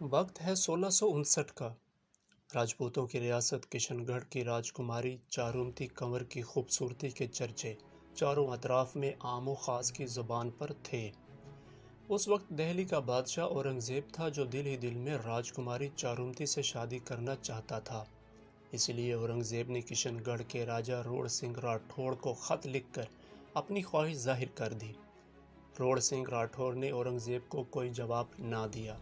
वक्त है 1659 का। राजपूतों की रियासत किशनगढ़ की राजकुमारी चारुमती कंवर की खूबसूरती के चर्चे चारों अतराफ में आम व ख़ास की ज़ुबान पर थे। उस वक्त दिल्ली का बादशाह औरंगज़ेब था, जो दिल ही दिल में राजकुमारी चारुमती से शादी करना चाहता था। इसलिए औरंगज़ेब ने किशनगढ़ के राजा रोड़ सिंह राठौड़ को ख़त लिखकर अपनी ख्वाहिश जाहिर कर दी। रोड़ सिंह राठौड़ ने औरंगज़ेब को कोई जवाब ना दिया।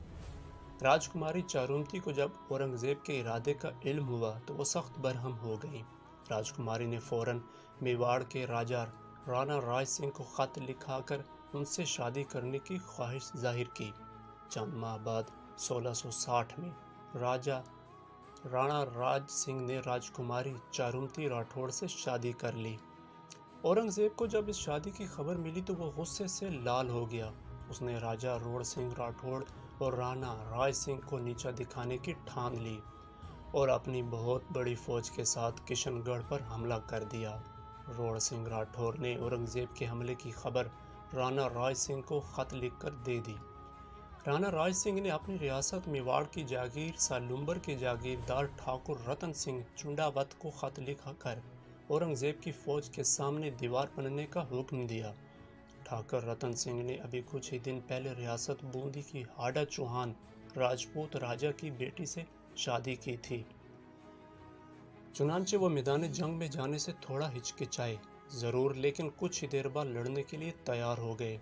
राजकुमारी चारुमती को जब औरंगज़ेब के इरादे का इल्म हुआ तो वो सख्त बरहम हो गई। राजकुमारी ने फौरन मेवाड़ के राजा राणा राज सिंह को ख़त लिखाकर उनसे शादी करने की ख्वाहिश जाहिर की। चंद माह बाद 1660 में राजा राणा राज सिंह ने राजकुमारी चारुमती राठौड़ से शादी कर ली। औरंगज़ेब को जब इस शादी की खबर मिली तो वो गुस्से से लाल हो गया। उसने राजा रोड़ सिंह राठौड़ और राणा राज सिंह को नीचा दिखाने की ठान ली और अपनी बहुत बड़ी फौज के साथ किशनगढ़ पर हमला कर दिया। रोड़ सिंह राठौड़ ने औरंगज़ेब के हमले की खबर राणा राज सिंह को ख़त लिखकर दे दी। राणा राज सिंह ने अपनी रियासत मेवाड़ की जागीर सालुम्बर के जागीरदार ठाकुर रतन सिंह चुंडावत को ख़त लिखाकर औरंगज़ेब की फौज के सामने दीवार बनने का हुक्म दिया। ठाकुर रतन सिंह ने अभी कुछ ही दिन पहले रियासत बूंदी की हाड़ा चौहान राजपूत राजा की बेटी से शादी की थी। चुनांचे वो मैदान जंग में जाने से थोड़ा हिचकिचाए जरूर, लेकिन कुछ ही देर बाद लड़ने के लिए तैयार हो गए।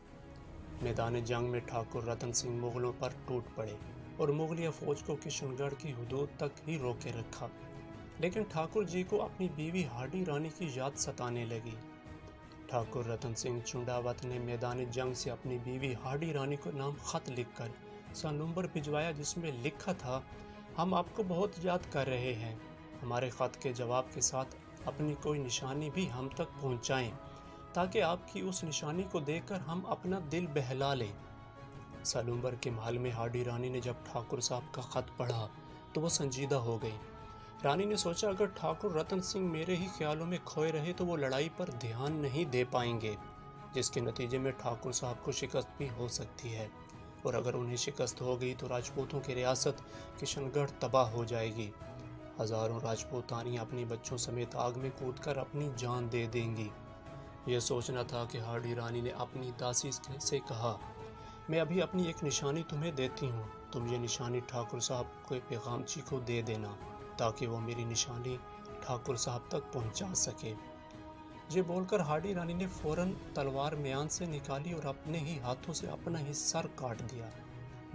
मैदान जंग में ठाकुर रतन सिंह मुगलों पर टूट पड़े और मुगलिया फौज को किशनगढ़ की हुदूद तक ही रोके रखा। लेकिन ठाकुर जी को अपनी बीवी हाडी रानी की याद सताने लगी। ठाकुर रतन सिंह चुंडावत ने मैदान जंग से अपनी बीवी हाडी रानी को नाम खत लिखकर सालुम्बर भिजवाया, जिसमें लिखा था, हम आपको बहुत याद कर रहे हैं। हमारे खत के जवाब के साथ अपनी कोई निशानी भी हम तक पहुंचाएं, ताकि आपकी उस निशानी को देखकर हम अपना दिल बहला लें। सालुम्बर के महल में हाडी रानी ने जब ठाकुर साहब का खत पढ़ा तो वो संजीदा हो गई। रानी ने सोचा, अगर ठाकुर रतन सिंह मेरे ही ख्यालों में खोए रहे तो वो लड़ाई पर ध्यान नहीं दे पाएंगे, जिसके नतीजे में ठाकुर साहब को शिकस्त भी हो सकती है, और अगर उन्हें शिकस्त हो गई तो राजपूतों की रियासत किशनगढ़ तबाह हो जाएगी। हजारों राजपूतानियां अपनी बच्चों समेत आग में कूदकर अपनी जान दे देंगी। यह सोचना था कि हाडी रानी ने अपनी दासी से कहा, मैं अभी अपनी एक निशानी तुम्हें देती हूँ, तुम ये निशानी ठाकुर साहब के पैगामची को दे देना, ताकि वो मेरी निशानी ठाकुर साहब तक पहुंचा सके। ये बोलकर हाडी रानी ने फौरन तलवार म्यान से निकाली और अपने ही हाथों से अपना ही सर काट दिया।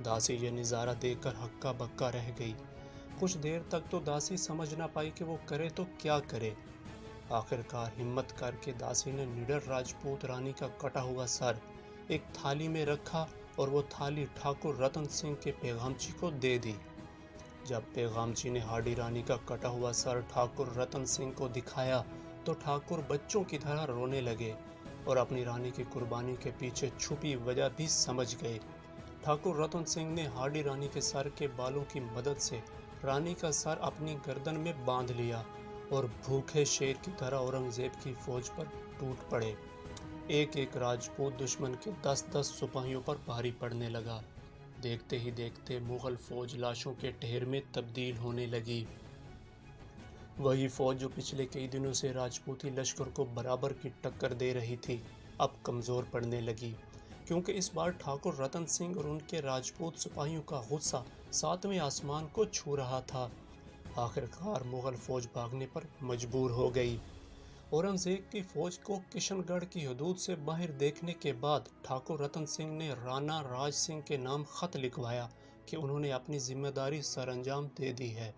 दासी ये नज़ारा देखकर हक्का बक्का रह गई। कुछ देर तक तो दासी समझ ना पाई कि वो करे तो क्या करे। आखिरकार हिम्मत करके दासी ने निडर राजपूत रानी का कटा हुआ सर एक थाली में रखा और वो थाली ठाकुर रतन सिंह के पैगामची को दे दी। जब पैगामची ने हाडी रानी का कटा हुआ सर ठाकुर रतन सिंह को दिखाया तो ठाकुर बच्चों की तरह रोने लगे और अपनी रानी की कुर्बानी के पीछे छुपी वजह भी समझ गए। ठाकुर रतन सिंह ने हाडी रानी के सर के बालों की मदद से रानी का सर अपनी गर्दन में बांध लिया और भूखे शेर की तरह औरंगज़ेब की फौज पर टूट पड़े। एक एक राजपूत दुश्मन के 10-10 सिपाहियों पर भारी पड़ने लगा। देखते ही देखते मुगल फौज लाशों के ढेर में तब्दील होने लगी। वही फौज जो पिछले कई दिनों से राजपूती लश्कर को बराबर की टक्कर दे रही थी, अब कमज़ोर पड़ने लगी, क्योंकि इस बार ठाकुर रतन सिंह और उनके राजपूत सिपाहियों का गुस्सा 7वें आसमान को छू रहा था। आखिरकार मुगल फौज भागने पर मजबूर हो गई। औरंगज़ेब की फौज को किशनगढ़ की हदूद से बाहर देखने के बाद ठाकुर रतन सिंह ने राणा राज सिंह के नाम खत लिखवाया कि उन्होंने अपनी जिम्मेदारी सरअंजाम दे दी है।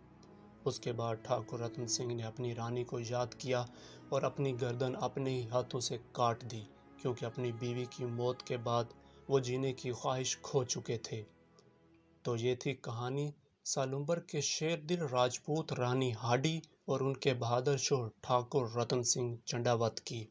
उसके बाद ठाकुर रतन सिंह ने अपनी रानी को याद किया और अपनी गर्दन अपने ही हाथों से काट दी, क्योंकि अपनी बीवी की मौत के बाद वो जीने की ख्वाहिश खो चुके थे। तो ये थी कहानी सालुम्बर के शेर दिल राजपूत रानी हाडी और उनके बहादुर शोहर ठाकुर रतन सिंह चंडावत की।